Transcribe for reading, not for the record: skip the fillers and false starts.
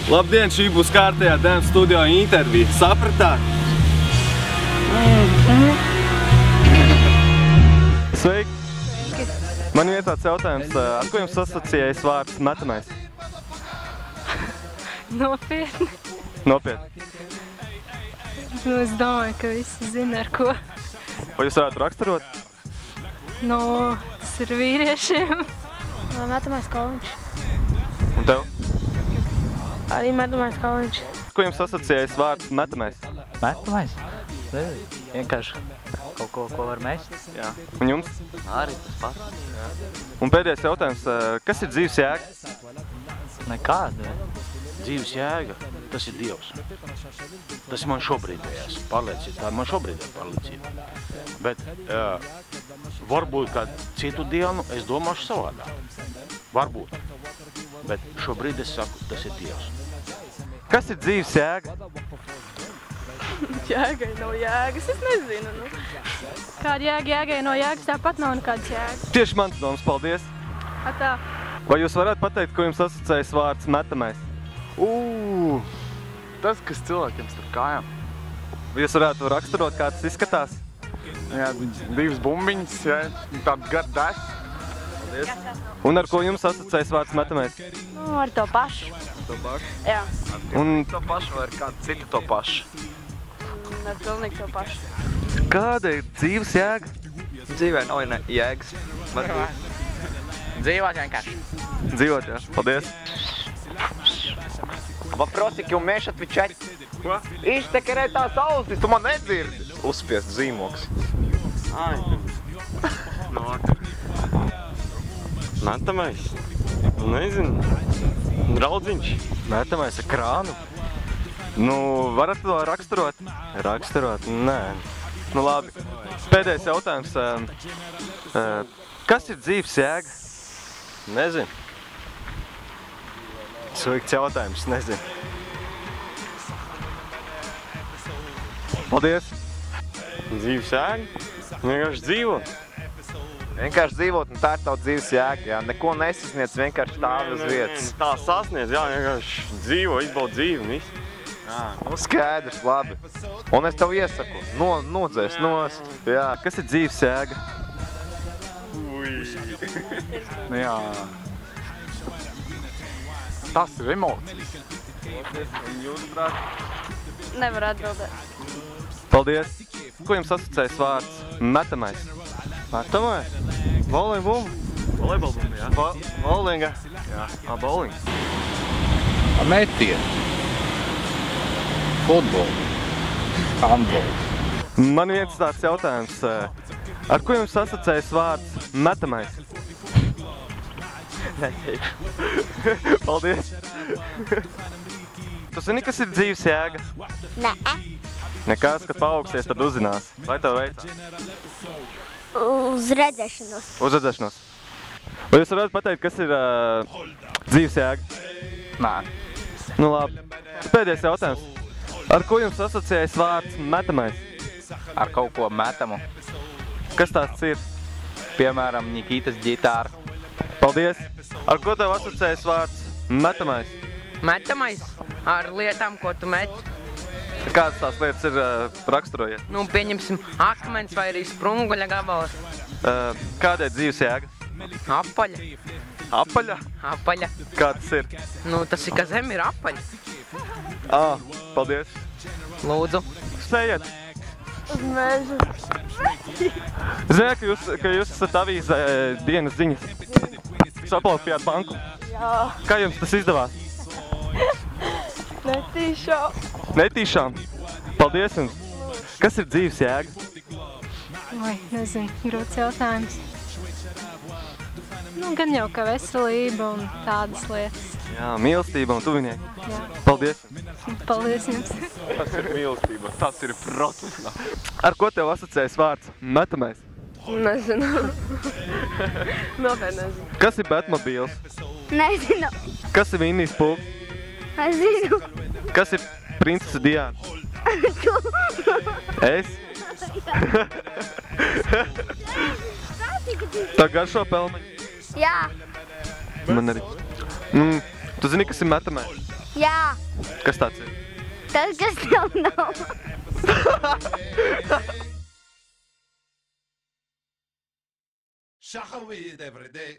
Labdien, šī būs kārtējā Dēm studio intervija. Sapratāt? Sveiki! Man ir tāds jautājums, ar ko jums asociējas vārds metamais? Nopietni. Nopietni. Nu, es domāju, ka visi zina, ar ko. Vai jūs varētu raksturot? Nu, tas ir vīriešiem. Metamais kauliņš. Un tev? Arī metamais kauliņš. Ko jums asociējas vārds metamais? Metamais? Vienkārši kaut ko, ko var mest. Jā. Un jums? Arī tas pats. Jā. Un pēdējais jautājums, kas ir dzīves jēga? Nekāda. Dzīves jēga, tas ir Dievs. Tas ir man šobrīdējās pārliecība. Tā ir man šobrīdējā pārliecība. Bet varbūt kādu citu dienu es domāšu savādāk. Varbūt. Bet šobrīd es saku, tas ir Dievs. Kas ir dzīves jēga? Jēgai nav jēgas, es nezinu. Nu. Kāda jēga jēgai nav jēgas, tāpat nav nekādas jēgas. Tieši mans domas, paldies! Atā. Vai jūs varētu pateikt, ko jums asociējas vārds metamais? Tas, kas cilvēkiem starp kājām. Vai jūs varētu raksturot, kā tas izskatās? Jā, divas bumbiņas, jā, tāda gar des. Paldies. Un ar ko jums asociējas vārds metamais? Nu, ar to pašu. To pašu? Jā. Un To pašu vai ar kādu citu to pašu? Ar pilnīgi to pašu. kāda ir dzīves jēga? Dzīvē nav jēgas. Dzīvot vienkārši. Dzīvot, jā. Paldies. Вопросики умеешь отвечать? Ko? Iztekerē tās ausis, tu man nedzirdi. Uzspiest zīmoks. Metamais? Nezinu. Draudziņš. Metamais ar krānu? Nu, varat to raksturot? Raksturot? Nē. Nu labi. Pēdējais jautājums. Kas ir dzīves jēga? Nezinu. Slikts jautājums, nezinu. Paldies! Dzīves jēga? Vienkārši dzīvot. Vienkārši dzīvot, un tā ir tava dzīves jēga, jā. Neko nesasniedz, vienkārši stāvi uz vietas. Tā sasniedz, jā, vienkārši dzīvo, izbaud dzīvi un viss. Nu, skaidrs, labi. Un es tev iesaku, nodzēs nost. Jā. Kas ir dzīves jēga? Nu, jā. Tas ir emocijas. Nevar atbildēt. Paldies! Ko jums asociējas vārds metamais? Metamais? Volejbumba? Volejbolbumba, jā. Bowlinga? Jā, bowling. Metieni. Futbolu. Handbolu. Man viens tāds jautājums. Ar ko jums asociējas vārds metamais? Neteikšu. Paldies! Tu zini, kas ir dzīves jēga? Nē. Nekas, kad paaugsies, tad uzzinās. Vai tev veicā? Uz redzēšanos. Uz redzēšanos. Vai jūs varētu pateikt, kas ir dzīves jēga? Nē. Nu labi. Pēdējais jautājums. Ar ko jums asociējas vārds metamais? Ar kaut ko metamu. Kas tāds ir? Piemēram, Nikitas ģitāra. Paldies! Ar ko tev asociējas vārds metamais? Metamais ar lietām, ko tu met. Kādas tās lietas ir raksturojiet? Nu, pieņemsim akmens vai arī sprunguļa gabals. Kāda ir dzīves jēga? Apaļa. Apaļa? Apaļa. Kā tas ir? Nu, tas ir, ka zeme ir apaļa. Paldies! Lūdzu. Sējiet! Uz mežu. Zinu, ka jūs esat avīzē dienas ziņas. Saplaupījāt banku. Jā. Kā jums tas izdevās? Netīšām. Netīšām? Paldies jums! Kas ir dzīves jēga? Vai, nezinu, grūts jautājums. Nu, gan jau ka veselība un tādas lietas. Jā, mīlestība un tuvinieki. Jā. Paldies! Paldies jums! Tas ir mīlestība, tas ir procesā. Ar ko tev asociējas vārds metamais? Nezinu. Nopietni nezinu. Kas ir Batmobīls? Nezinu. Kas ir Vinnijs Pūks? Nezinu. Kas ir princese Diana? Es? Tā garšo pelmeņu? Jā. Man arī. Tu zini, kas ir metamais? Jā, Kas tāds ir? tas, kas tev nav. Shahawid every day.